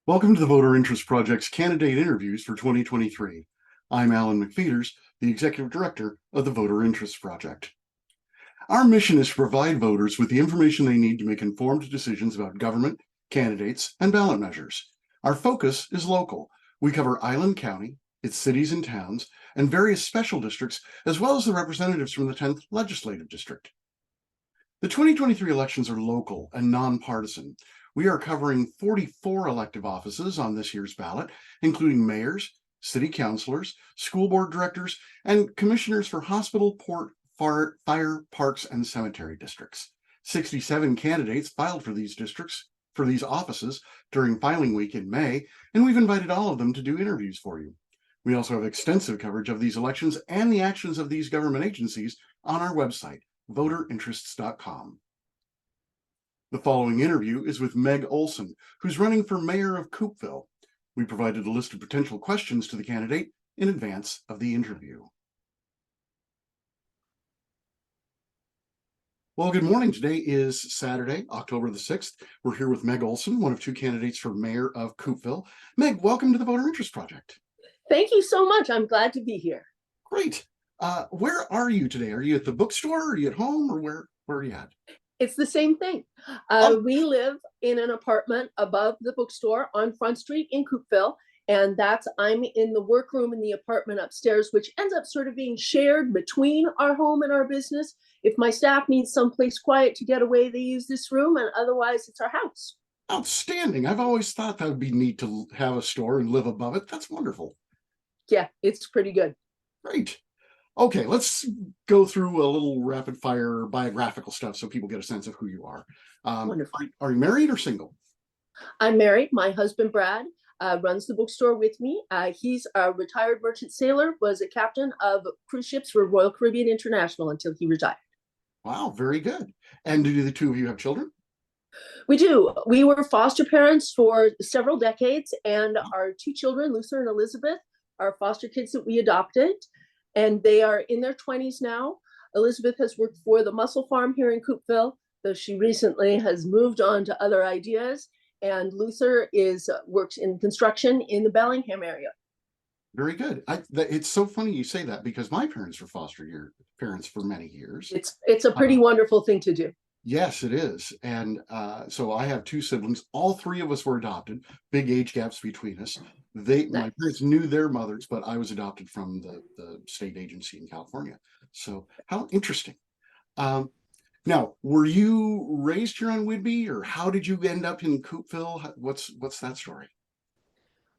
Welcome to the Voter Interest Project's candidate interviews for 2023. I'm Alan McPheeters, the Executive Director of the Voter Interest Project. Our mission is to provide voters with the information they need to make informed decisions about government, candidates, and ballot measures. Our focus is local. We cover Island County, its cities and towns, and various special districts, as well as the representatives from the 10th Legislative District. The 2023 elections are local and nonpartisan. We are covering 44 elective offices on this year's ballot, including mayors, city councilors, school board directors, and commissioners for hospital, port, fire, parks, and cemetery districts. 67 candidates filed for these offices during filing week in May, and we've invited all of them to do interviews for you. We also have extensive coverage of these elections and the actions of these government agencies on our website, voterinterests.com. The following interview is with Meg Olson, who's running for Mayor of Coupeville. We provided a list of potential questions to the candidate in advance of the interview. Well, good morning. Today is Saturday, October the 6th. We're here with Meg Olson, one of two candidates for Mayor of Coupeville. Meg, welcome to the Voter Interest Project. Thank you so much. I'm glad to be here. Great. Where are you today? Are you at the bookstore? Are you at home? Or where are you at? It's the same thing. We live in an apartment above the bookstore on Front Street in Coupeville, and I'm in the workroom in the apartment upstairs, which ends up sort of being shared between our home and our business. If my staff needs someplace quiet to get away, they use this room, and otherwise it's our house. Outstanding. I've always thought that would be neat to have a store and live above it. That's wonderful. Yeah, it's pretty good. Great. Okay, let's go through a little rapid fire biographical stuff so people get a sense of who you are. Wonderful. Are you married or single? I'm married. My husband, Brad, runs the bookstore with me. He's a retired merchant sailor, was a captain of cruise ships for Royal Caribbean International until he retired. Wow, very good. And do the two of you have children? We do. We were foster parents for several decades, and our two children, Luther and Elizabeth, are foster kids that we adopted. And they are in their 20s now. Elizabeth has worked for the mussel farm here in Coupeville, though she recently has moved on to other ideas. And Luther works in construction in the Bellingham area. Very good. It's so funny you say that because my parents were foster parents for many years. It's a pretty wonderful thing to do. Yes, it is. And so I have two siblings. All three of us were adopted. Big age gaps between us. My parents knew their mothers, but I was adopted from the state agency in California. So how interesting. Now, were you raised here on Whidbey, or how did you end up in Coupeville? What's that story?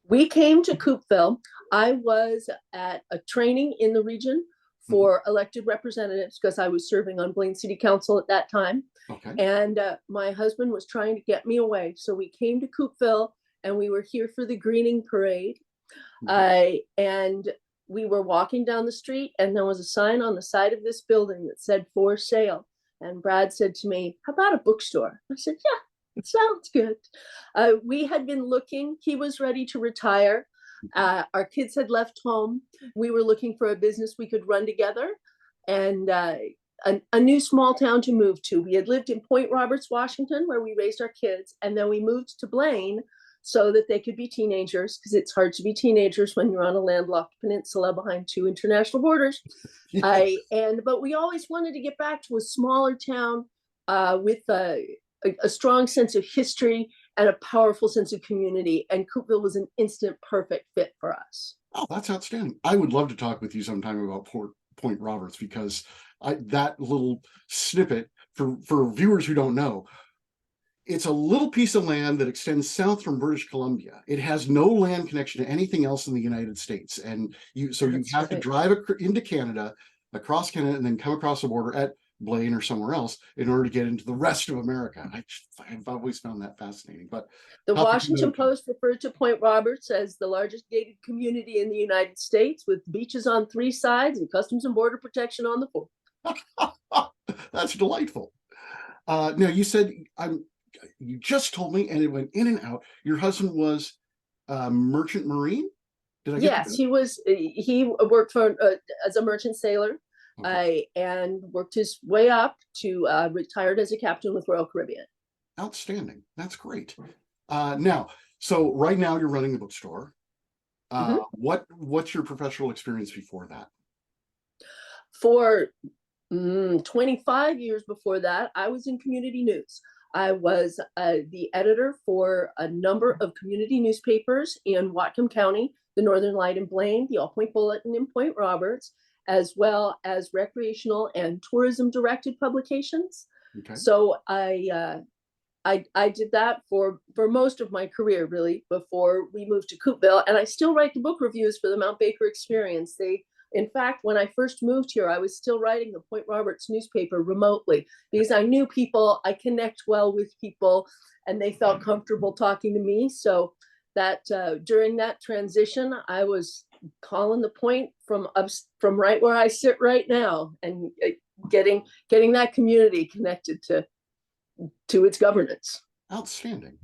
We came to Coupeville. I was at a training in the region for elected representatives because I was serving on Blaine City Council at that time. Okay. And my husband was trying to get me away. So we came to Coupeville and we were here for the greening parade. And we were walking down the street and there was a sign on the side of this building that said for sale. And Brad said to me, "How about a bookstore?" I said, "Yeah, it sounds good." We had been looking. He was ready to retire. Our kids had left home. We were looking for a business we could run together and a new small town to move to. We had lived in Point Roberts, Washington, where we raised our kids. And then we moved to Blaine so that they could be teenagers, because it's hard to be teenagers when you're on a landlocked peninsula behind two international borders. But we always wanted to get back to a smaller town with a strong sense of history and a powerful sense of community. And Coupeville was an instant perfect fit for us. Oh, that's outstanding. I would love to talk with you sometime about Point Roberts, because that little snippet, for viewers who don't know, it's a little piece of land that extends south from British Columbia. It has no land connection to anything else in the United States. And you have to drive into Canada, across Canada, and then come across the border at Blaine or somewhere else in order to get into the rest of America. I've always found that fascinating. But the Washington Post referred to Point Roberts as the largest gated community in the United States, with beaches on 3 sides and Customs and Border Protection on the 4th. That's delightful. Now, you said you just told me, and it went in and out, your husband was a merchant marine? Yes, he was. He worked for as a merchant sailor. And worked his way up to retired as a captain with Royal Caribbean. Outstanding. That's great. Now, So right now you're running the bookstore. Mhm. What's your professional experience before that? For 25 years before that, I was in community news. I was the editor for a number of community newspapers in Whatcom County, the Northern Light in Blaine, the All Point Bulletin in Point Roberts, as well as recreational and tourism directed publications. Okay. So I did that for most of my career, really, before we moved to Coupeville. And I still write the book reviews for the Mount Baker Experience. In fact, when I first moved here, I was still writing the Point Roberts newspaper remotely because I knew people, I connect well with people, and they felt comfortable talking to me. So that during that transition, I was calling the Point from right where I sit right now, and getting that community connected to its governance. Outstanding.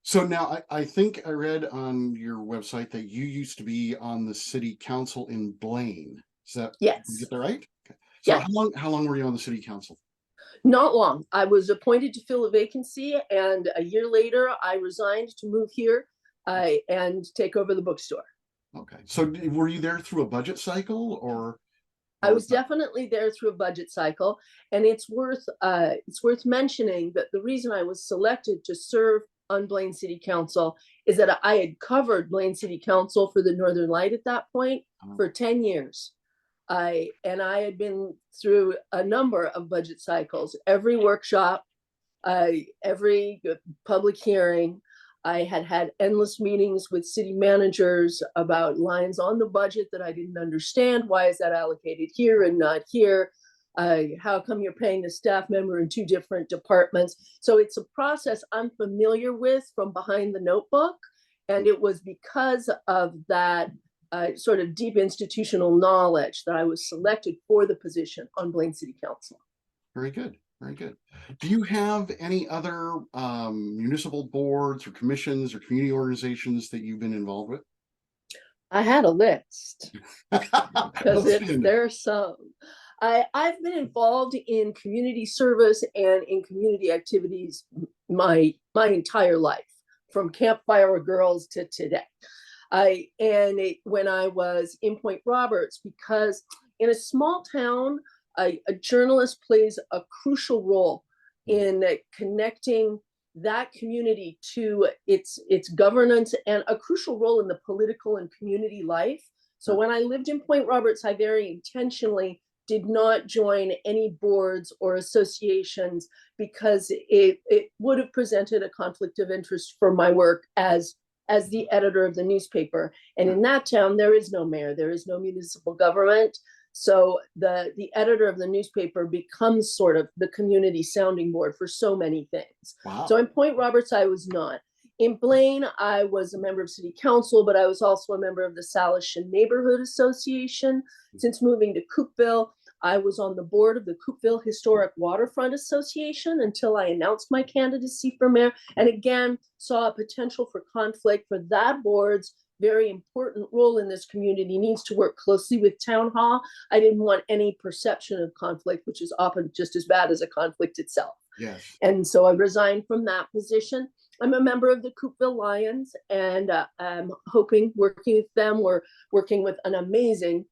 So now I think I read on your website that you used to be on the city council in Blaine. Is that, did you Yes. get that right? Okay. So Yeah. how long were you on the city council? Not long. I was appointed to fill a vacancy, and a year later, I resigned to move here and take over the bookstore. Okay. So were you there through a budget cycle I was definitely there through a budget cycle, and it's worth mentioning that the reason I was selected to serve on Blaine City Council is that I had covered Blaine City Council for the Northern Light at that point for 10 years. I had been through a number of budget cycles, every workshop, every public hearing. I had had endless meetings with city managers about lines on the budget that I didn't understand. Why is that allocated here and not here? How come you're paying a staff member in two different departments? So it's a process I'm familiar with from behind the notebook. And it was because of that sort of deep institutional knowledge that I was selected for the position on Blaine City Council. Very good. Very good. Do you have any other municipal boards or commissions or community organizations that you've been involved with? I had a list because Outstanding. there's some. I've been involved in community service and in community activities my entire life, from Campfire Girls to today. When I was in Point Roberts, because in a small town, a journalist plays a crucial role in connecting that community to its governance, and a crucial role in the political and community life. So when I lived in Point Roberts, I very intentionally did not join any boards or associations because it would have presented a conflict of interest for my work as the editor of the newspaper. And in that town, there is no mayor, there is no municipal government. So the editor of the newspaper becomes sort of the community sounding board for so many things. Wow. So in Point Roberts, I was not. In Blaine, I was a member of city council, but I was also a member of the Salishan Neighborhood Association. Since moving to Coupeville, I was on the board of the Coupeville Historic Waterfront Association until I announced my candidacy for mayor, and again saw a potential for conflict for that board's very important role in this community needs to work closely with town hall. I didn't want any perception of conflict, which is often just as bad as a conflict itself. Yes. And so I resigned from that position. I'm a member of the Coupeville Lions, and I'm hoping, working with them, we're working with an amazing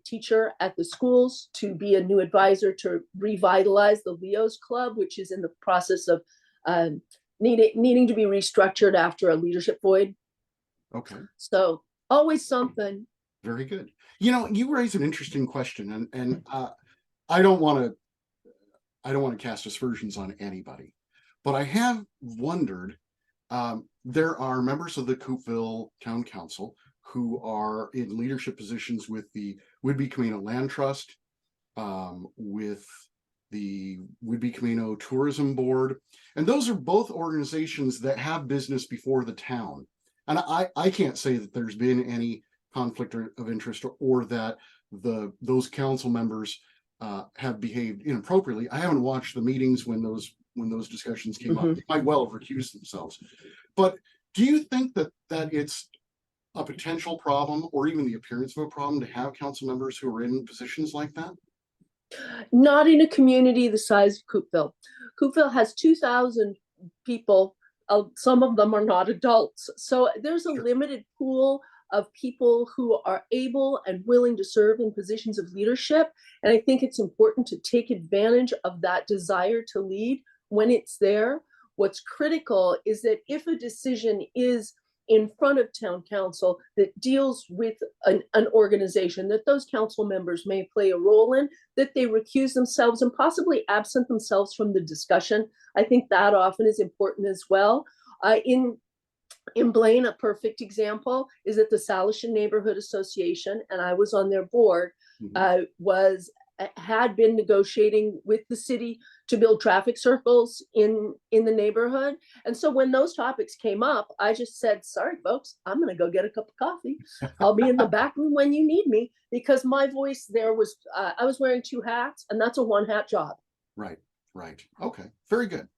teacher at the schools to be a new advisor to revitalize the Leo's Club, which is in the process of needing to be restructured after a leadership void. Okay. So always something. Very good. You know, you raise an interesting question, and I don't want to cast aspersions on anybody, but I have wondered. There are members of the Coupeville Town Council who are in leadership positions with the Whidbey Camino Land Trust, with the Whidbey Camino Tourism Board, and those are both organizations that have business before the town. And I can't say that there's been any conflict of interest or that those council members have behaved inappropriately. I haven't watched the meetings when those discussions came up. They might well have recused themselves. But do you think that it's a potential problem, or even the appearance of a problem, to have council members who are in positions like that? Not in a community the size of Coupeville. Coupeville has 2,000 people some of them are not adults. So there's a Sure. limited pool of people who are able and willing to serve in positions of leadership. And I think it's important to take advantage of that desire to lead when it's there. What's critical is that if a decision is in front of town council that deals with an organization that those council members may play a role in, that they recuse themselves and possibly absent themselves from the discussion. I think that often is important as well. In Blaine, a perfect example is that the Salishan Neighborhood Association, and I was on their board, had been negotiating with the city to build traffic circles in the neighborhood. And so when those topics came up, I just said, sorry, folks, I'm going to go get a cup of coffee. I'll be in the back room when you need me, because my voice there was, I was wearing two hats, and that's a one hat job. Right. Okay. Very good.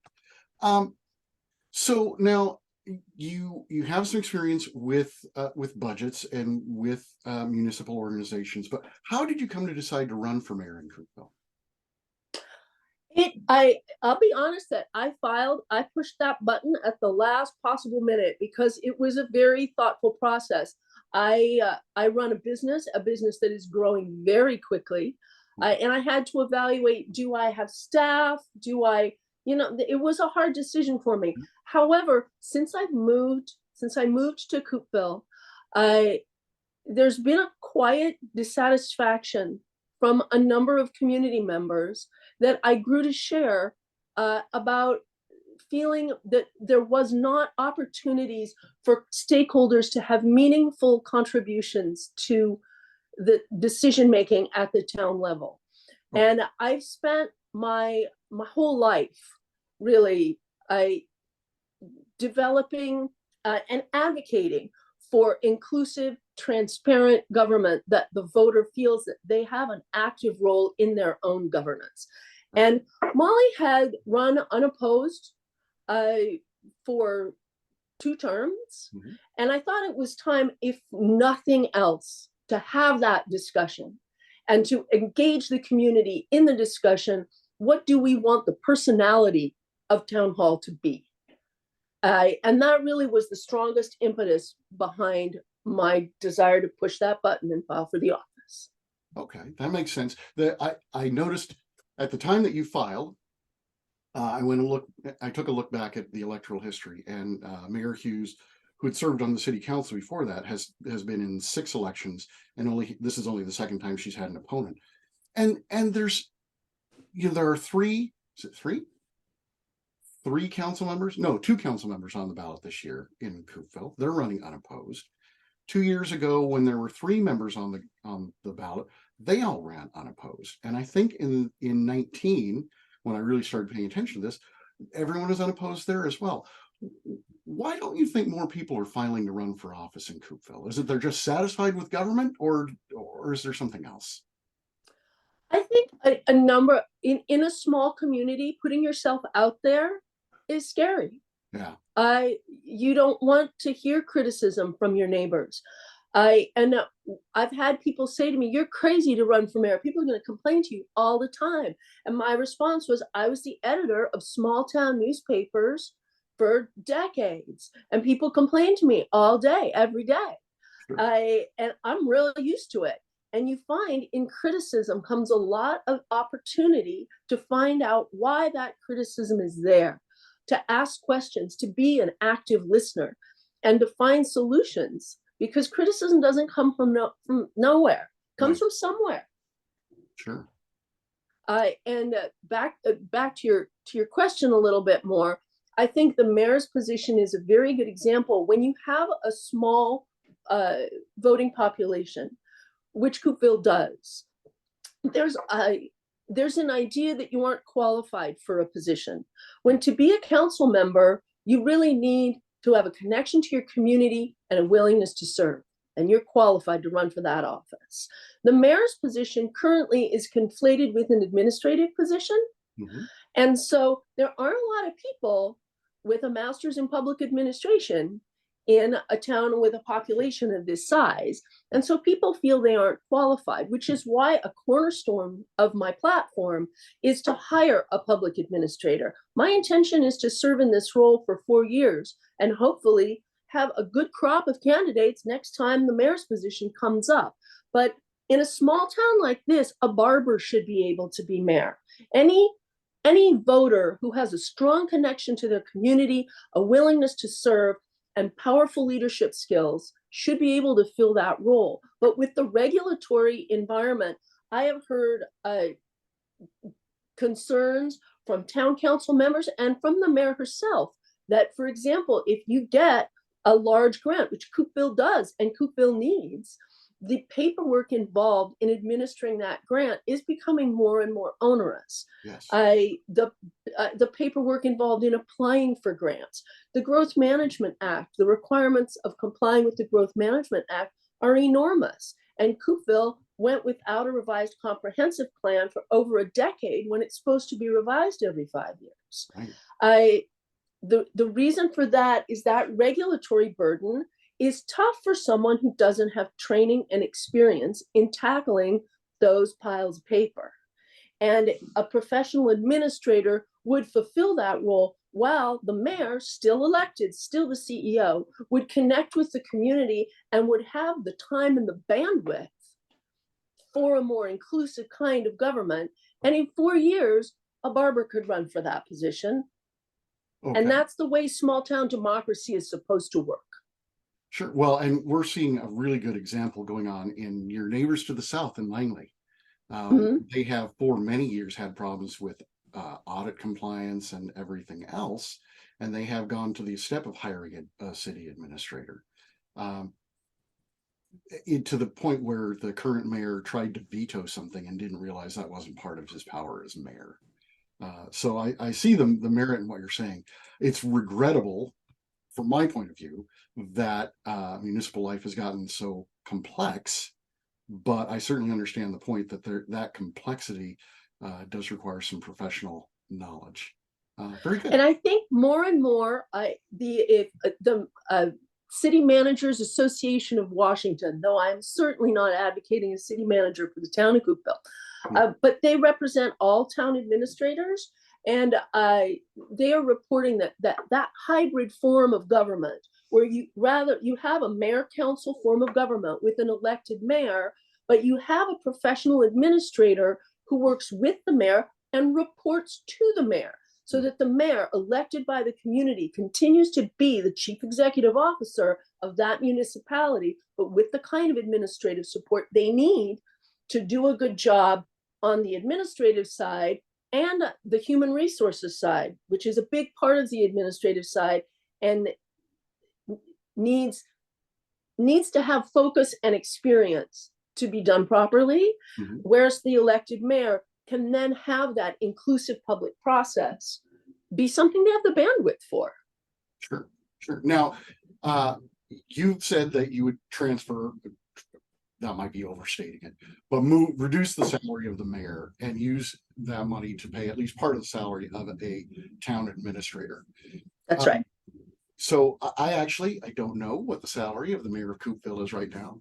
So now you have some experience with budgets and with municipal organizations, but how did you come to decide to run for mayor in Coupeville? I'll be honest that I pushed that button at the last possible minute because it was a very thoughtful process. I run a business that is growing very quickly, and I had to evaluate: do I have staff? It was a hard decision for me. However, since I moved to Coupeville, there's been a quiet dissatisfaction from a number of community members that I grew to share about feeling that there was not opportunities for stakeholders to have meaningful contributions to the decision making at the town level. Okay. And I've spent my whole life really developing and advocating for inclusive, transparent government, that the voter feels that they have an active role in their own governance. And Molly had run unopposed for 2 terms. Mm-hmm. And I thought it was time, if nothing else, to have that discussion and to engage the community in the discussion. What do we want the personality of town hall to be? And that really was the strongest impetus behind my desire to push that button and file for the office. Okay, that makes sense. I noticed at the time that you filed, I took a look back at the electoral history, and Mayor Hughes, who had served on the city council before that, has been in 6 elections, and this is only the second time she's had an opponent. And there's, there are 3 council members? No, 2 council members on the ballot this year in Coupeville. They're running unopposed. 2 years ago, when there were 3 members on the ballot, they all ran unopposed. And I think in 19, when I really started paying attention to this, everyone was unopposed there as well. Why don't you think more people are filing to run for office in Coupeville? Is it they're just satisfied with government, or is there something else? I think a number in a small community, putting yourself out there is scary. Yeah. You don't want to hear criticism from your neighbors. I've had people say to me, "You're crazy to run for mayor. People are going to complain to you all the time." And my response was, I was the editor of small town newspapers for decades, and people complain to me all day, every day. Sure. And I'm really used to it. And you find in criticism comes a lot of opportunity to find out why that criticism is there, to ask questions, to be an active listener, and to find solutions, because criticism doesn't come from nowhere. It comes from somewhere. Sure. And back to your question a little bit more, I think the mayor's position is a very good example. When you have a small voting population, which Coupeville does, there's an idea that you aren't qualified for a position. When to be a council member, you really need to have a connection to your community and a willingness to serve, and you're qualified to run for that office. The mayor's position currently is conflated with an administrative position. Mm-hmm. And so there aren't a lot of people with a master's in public administration in a town with a population of this size. And so people feel they aren't qualified, which is why a cornerstone of my platform is to hire a public administrator. My intention is to serve in this role for 4 years and hopefully have a good crop of candidates next time the mayor's position comes up. But in a small town like this, a barber should be able to be mayor. Any voter who has a strong connection to their community, a willingness to serve, and powerful leadership skills should be able to fill that role. But with the regulatory environment, I have heard concerns from town council members and from the mayor herself that, for example, if you get a large grant, which Coupeville does and Coupeville needs, the paperwork involved in administering that grant is becoming more and more onerous. Yes. The paperwork involved in applying for grants, the Growth Management Act, the requirements of complying with the Growth Management Act are enormous. And Coupeville went without a revised comprehensive plan for over a decade when it's supposed to be revised every 5 years. Right. The reason for that is that regulatory burden is tough for someone who doesn't have training and experience in tackling those piles of paper. And a professional administrator would fulfill that role while the mayor, still elected, still the CEO, would connect with the community and would have the time and the bandwidth for a more inclusive kind of government. And in 4 years, a barber could run for that position. Okay. And that's the way small town democracy is supposed to work. Sure. Well, and we're seeing a really good example going on in your neighbors to the south in Langley. They have for many years had problems with audit compliance and everything else, and they have gone to the step of hiring a city administrator to the point where the current mayor tried to veto something and didn't realize that wasn't part of his power as mayor. So I see the merit in what you're saying. It's regrettable from my point of view that municipal life has gotten so complex, but I certainly understand the point that that complexity does require some professional knowledge. Very good. And I think more and more, the City Managers Association of Washington, though I'm certainly not advocating a city manager for the town of Coupeville, but they represent all town administrators. And they are reporting that hybrid form of government, where you have a mayor council form of government with an elected mayor, but you have a professional administrator who works with the mayor and reports to the mayor, so that the mayor, elected by the community, continues to be the chief executive officer of that municipality, but with the kind of administrative support they need to do a good job on the administrative side and the human resources side, which is a big part of the administrative side and needs to have focus and experience to be done properly, whereas the elected mayor can then have that inclusive public process be something they have the bandwidth for. Sure. Now, you've said that you would transfer, that might be overstating it, but reduce the salary of the mayor and use that money to pay at least part of the salary of a town administrator. That's right. So I don't know what the salary of the mayor of Coupeville is right now.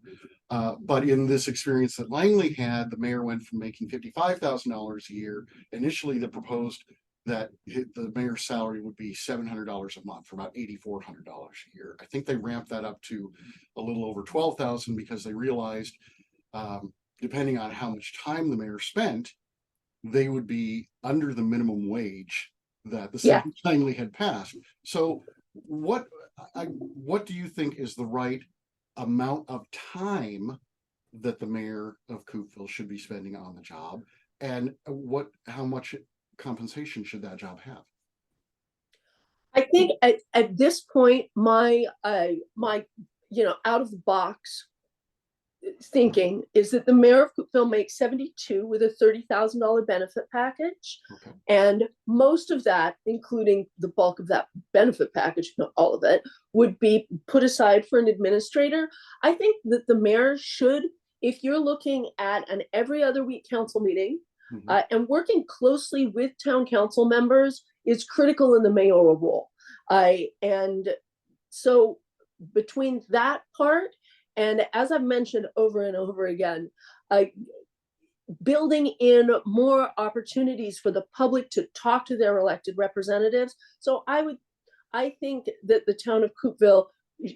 But in this experience that Langley had, the mayor went from making $55,000 a year. Initially, they proposed that the mayor's salary would be $700 a month, for about $8,400 a year. I think they ramped that up to a little over $12,000 because they realized, depending on how much time the mayor spent, they would be under the minimum wage that the city of Langley had passed. So what do you think is the right amount of time that the mayor of Coupeville should be spending on the job, and how much compensation should that job have? I think at this point, my out of the box thinking is that the mayor of Coupeville makes 72 with a $30,000 benefit package. Okay. And most of that, including the bulk of that benefit package, not all of it, would be put aside for an administrator. I think that the mayor should, if you're looking at an every other week council meeting, and working closely with town council members is critical in the mayoral role. And so between that part and, as I've mentioned over and over again, building in more opportunities for the public to talk to their elected representatives. So I think that the town of Coupeville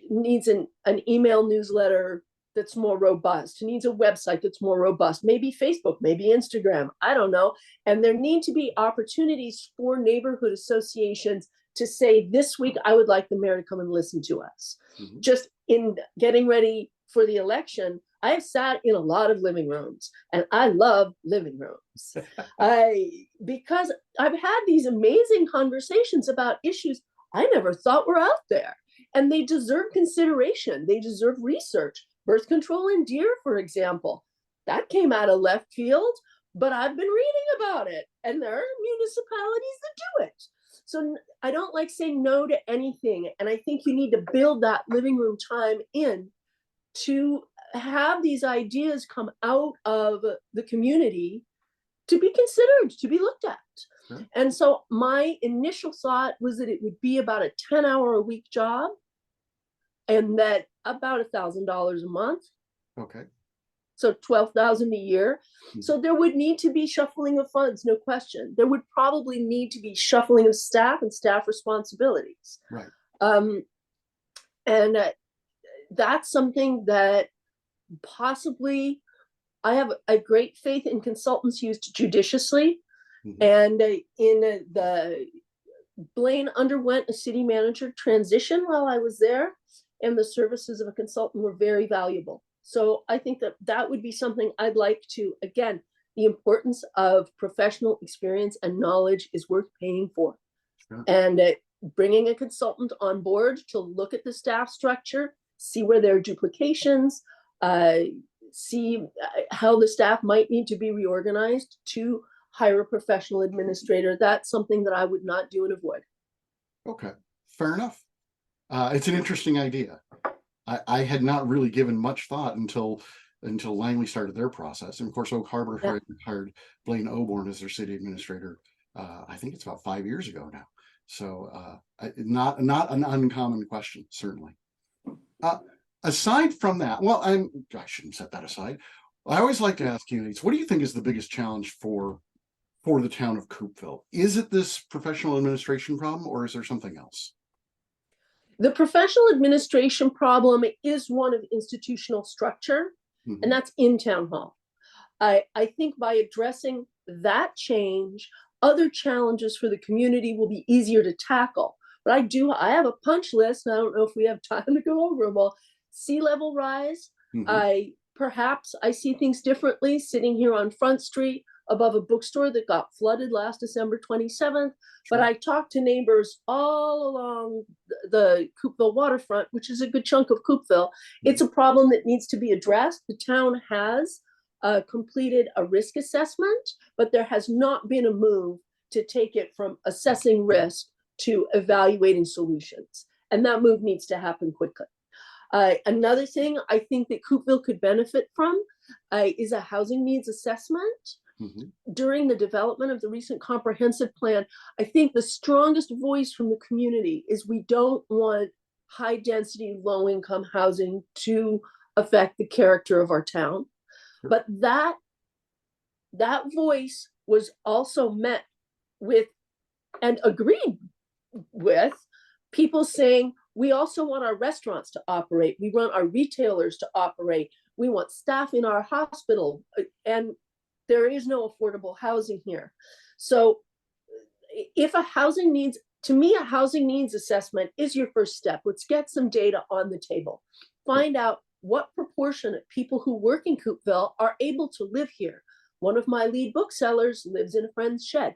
needs an email newsletter that's more robust, needs a website that's more robust, maybe Facebook, maybe Instagram, I don't know. And there need to be opportunities for neighborhood associations to say, this week, I would like the mayor to come and listen to us. Mhm. Just in getting ready for the election, I have sat in a lot of living rooms, and I love living rooms. Because I've had these amazing conversations about issues I never thought were out there, and they deserve consideration. They deserve research. Birth control in deer, for example, that came out of left field, but I've been reading about it, and there are municipalities that do it. So I don't like saying no to anything, and I think you need to build that living room time in to have these ideas come out of the community to be considered, to be looked at. Sure. And so my initial thought was that it would be about a 10-hour-a-week job, and that about $1,000 a month. Okay. So 12,000 a year. Mm-hmm. So there would need to be shuffling of funds, no question. There would probably need to be shuffling of staff and staff responsibilities. Right. And that's something that possibly I have a great faith in consultants used judiciously. Mm-hmm. And Blaine underwent a city manager transition while I was there, and the services of a consultant were very valuable. So I think that would be something I'd like to, again, the importance of professional experience and knowledge is worth paying for. Sure. And bringing a consultant on board to look at the staff structure, see where there are duplications, see how the staff might need to be reorganized to hire a professional administrator. That's something that I would not do and avoid. Okay, fair enough. It's an interesting idea. I had not really given much thought until Langley started their process. And of course, Oak Harbor hired Blaine Oborn as their city administrator. I think it's about 5 years ago now. So not an uncommon question, certainly. Aside from that, well, I shouldn't set that aside. I always like to ask candidates, what do you think is the biggest challenge for the town of Coupeville? Is it this professional administration problem, or is there something else? The professional administration problem is one of institutional structure, mm-hmm. and that's in town hall. I think by addressing that change, other challenges for the community will be easier to tackle. But I have a punch list, and I don't know if we have time to go over them all. Sea level rise. Mm-hmm. Perhaps I see things differently sitting here on Front Street above a bookstore that got flooded last December 27th. But I talked to neighbors all along the Coupeville waterfront, which is a good chunk of Coupeville. It's a problem that needs to be addressed. The town has completed a risk assessment, but there has not been a move to take it from assessing risk to evaluating solutions. And that move needs to happen quickly. Another thing I think that Coupeville could benefit from is a housing needs assessment. Mm-hmm. During the development of the recent comprehensive plan, I think the strongest voice from the community is we don't want high density, low income housing to affect the character of our town. Sure. But that voice was also met with and agreed with people saying, we also want our restaurants to operate. We want our retailers to operate. We want staff in our hospital. And there is no affordable housing here. So if a housing needs assessment is your first step. Let's get some data on the table. Find out what proportion of people who work in Coupeville are able to live here. One of my lead booksellers lives in a friend's shed.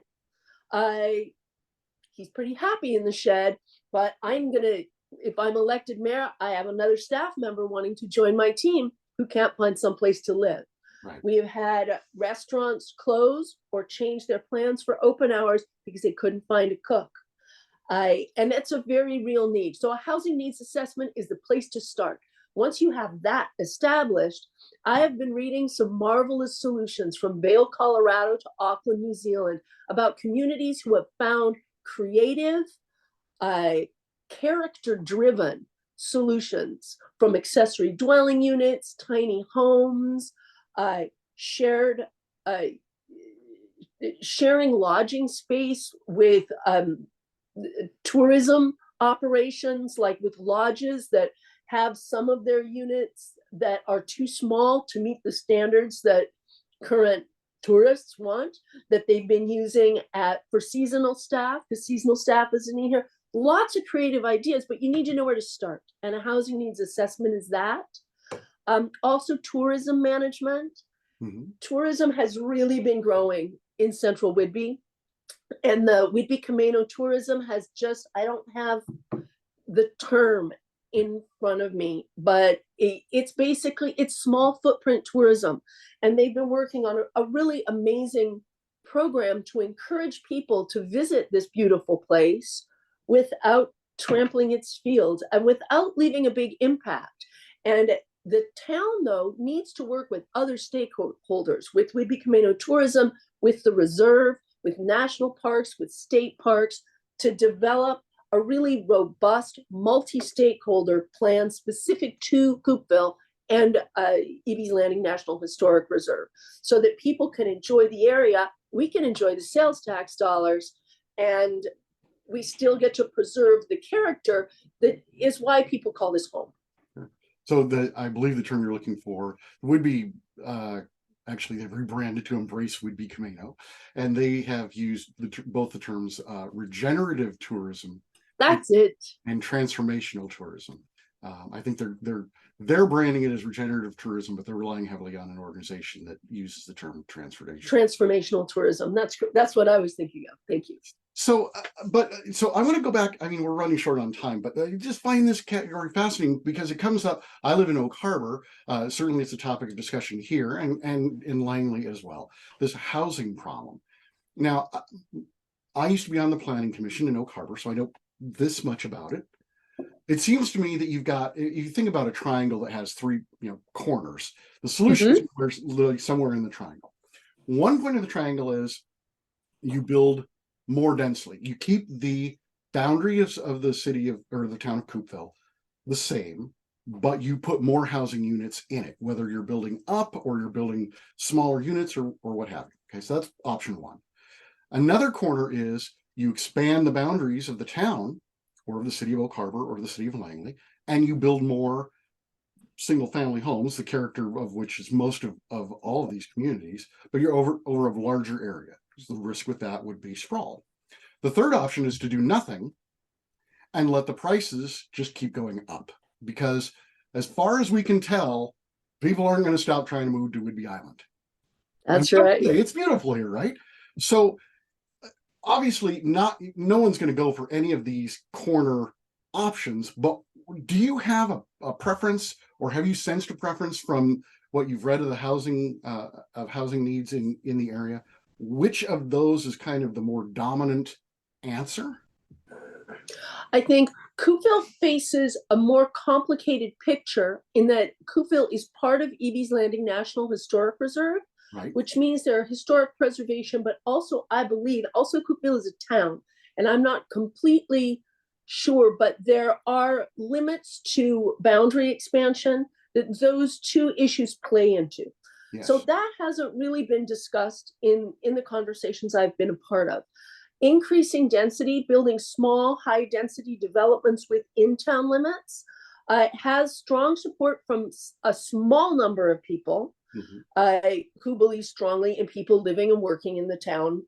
He's pretty happy in the shed, but if I'm elected mayor, I have another staff member wanting to join my team who can't find someplace to live. Right. We have had restaurants close or change their plans for open hours because they couldn't find a cook. And it's a very real need. So a housing needs assessment is the place to start. Once you have that established, I have been reading some marvelous solutions from Vail, Colorado to Auckland, New Zealand, about communities who have found creative, character-driven solutions, from accessory dwelling units, tiny homes, shared sharing lodging space with tourism operations, like with lodges that have some of their units that are too small to meet the standards that current tourists want, that they've been using for seasonal staff, because seasonal staff isn't in here. Lots of creative ideas, but you need to know where to start. And a housing needs assessment is that. Also, tourism management. Mm-hmm. Tourism has really been growing in Central Whidbey. And the Whidbey Camino tourism has just, I don't have the term in front of me, but it's basically, it's small footprint tourism. And they've been working on a really amazing program to encourage people to visit this beautiful place without trampling its fields and without leaving a big impact. And the town, though, needs to work with other stakeholders, with Whidbey Camino Tourism, with the reserve, with national parks, with state parks, to develop a really robust multi-stakeholder plan specific to Coupeville and Eby's Landing National Historic Reserve, so that people can enjoy the area, we can enjoy the sales tax dollars, and we still get to preserve the character that is why people call this home. So I believe the term you're looking for would be, actually they've rebranded to Embrace Whidbey Camino, and they have used both the terms regenerative tourism. That's it. And transformational tourism. I think they're branding it as regenerative tourism, but they're relying heavily on an organization that uses the term transformational tourism. That's what I was thinking of. Thank you. So, so I want to go back. I mean, we're running short on time, but I just find this category fascinating because it comes up. I live in Oak Harbor. Certainly, it's a topic of discussion here and in Langley as well. This housing problem. Now, I used to be on the Planning Commission in Oak Harbor, so I know this much about it. It seems to me that you think about a triangle that has three, corners. The solution is literally somewhere in the triangle. One point of the triangle is you build more densely. You keep the boundaries of the city or the town of Coupeville the same, but you put more housing units in it, whether you're building up or you're building smaller units or what have you. Okay, so that's option one. Another corner is you expand the boundaries of the town or of the city of Oak Harbor or the city of Langley, and you build more single family homes, the character of which is most of all of these communities, but you're over a larger area. So the risk with that would be sprawl. The third option is to do nothing and let the prices just keep going up, because as far as we can tell, people aren't going to stop trying to move to Whidbey Island. That's right. It's beautiful here, right? So obviously no one's going to go for any of these corner options, but do you have a preference, or have you sensed a preference from what you've read of the housing needs in the area? Which of those is kind of the more dominant answer? I think Coupeville faces a more complicated picture in that Coupeville is part of Eby's Landing National Historic Reserve, right, which means there are historic preservation, but also, I believe, Coupeville is a town, and I'm not completely sure, but there are limits to boundary expansion that those two issues play into. Yes. So that hasn't really been discussed in the conversations I've been a part of. Increasing density, building small, high-density developments within town limits has strong support from a small number of people who believe strongly in people living and working in the town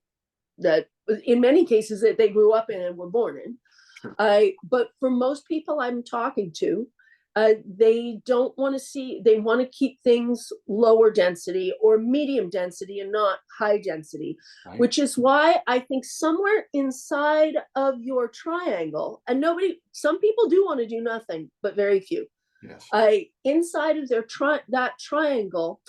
that, in many cases, that they grew up in and were born in. Sure. But for most people I'm talking to, they don't want to see, they want to keep things lower density or medium density and not high density, right, which is why I think somewhere inside of your triangle, and some people do want to do nothing, but very few. Yes. Inside of that triangle,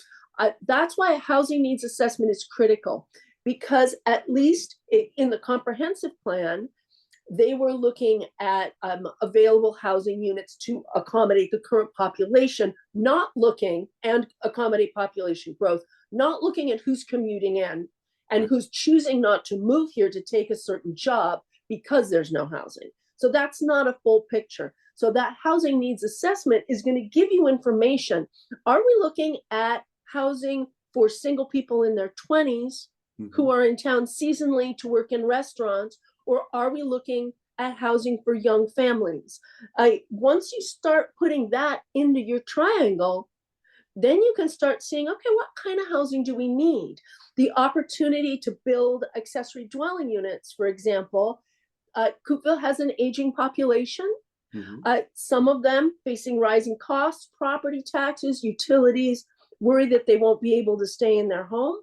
that's why a housing needs assessment is critical, because at least in the comprehensive plan, they were looking at available housing units to accommodate the current population, and accommodate population growth, not looking at who's commuting in and who's choosing not to move here to take a certain job because there's no housing. So that's not a full picture. So that housing needs assessment is going to give you information. Are we looking at housing for single people in their 20s who are in town seasonally to work in restaurants, or are we looking at housing for young families? Once you start putting that into your triangle, then you can start seeing, okay, what kind of housing do we need? The opportunity to build accessory dwelling units, for example. Coupeville has an aging population. Some of them facing rising costs, property taxes, utilities, worry that they won't be able to stay in their home.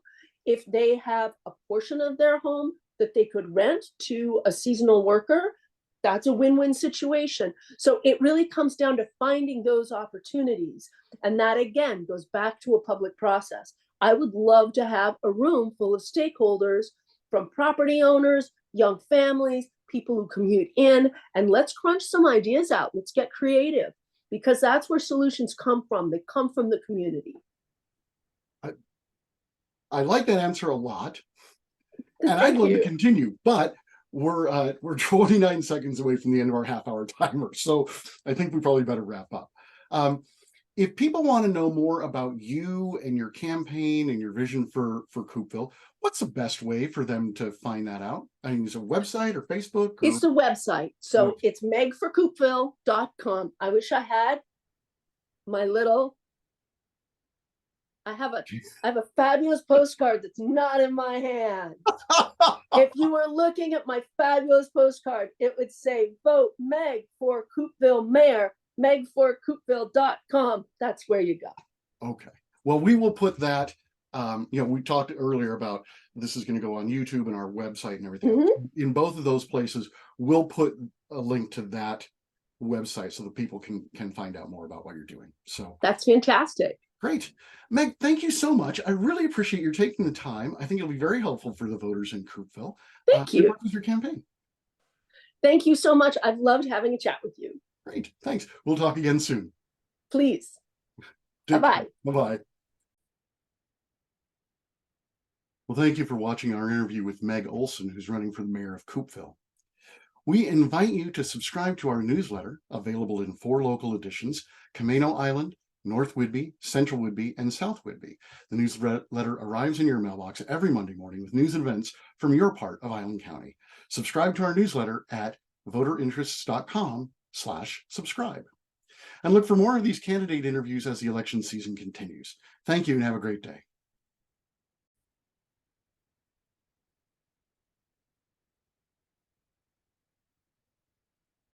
If they have a portion of their home that they could rent to a seasonal worker, that's a win-win situation. So it really comes down to finding those opportunities. And that, again, goes back to a public process. I would love to have a room full of stakeholders, from property owners, young families, people who commute in, and let's crunch some ideas out. Let's get creative, because that's where solutions come from. They come from the community. I like that answer a lot, and I'd love to continue, but we're 29 seconds away from the end of our half-hour timer, so I think we probably better wrap up. If people want to know more about you and your campaign and your vision for Coupeville, what's the best way for them to find that out? I mean, is it a website or Facebook? Or... It's the website. So it's megforcoupeville.com. I wish I had my little... I have a fabulous postcard that's not in my hand. If you were looking at my fabulous postcard, it would say, vote Meg for Coupeville Mayor, megforcoupeville.com. That's where you go. Okay. Well, we will put that, we talked earlier about this is going to go on YouTube and our website and everything. In both of those places, we'll put a link to that website so that people can find out more about what you're doing. So that's fantastic. Great. Meg, thank you so much. I really appreciate your taking the time. I think it'll be very helpful for the voters in Coupeville. Thank you. With your campaign. Thank you so much. I've loved having a chat with you. Great. Thanks. We'll talk again soon. Please. Bye-bye. Bye-bye. Well, thank you for watching our interview with Meg Olson, who's running for the mayor of Coupeville. We invite you to subscribe to our newsletter, available in 4 local editions: Camano Island, North Whidbey, Central Whidbey, and South Whidbey. The newsletter arrives in your mailbox every Monday morning with news and events from your part of Island County. Subscribe to our newsletter at voterinterests.com/subscribe. And look for more of these candidate interviews as the election season continues. Thank you and have a great day.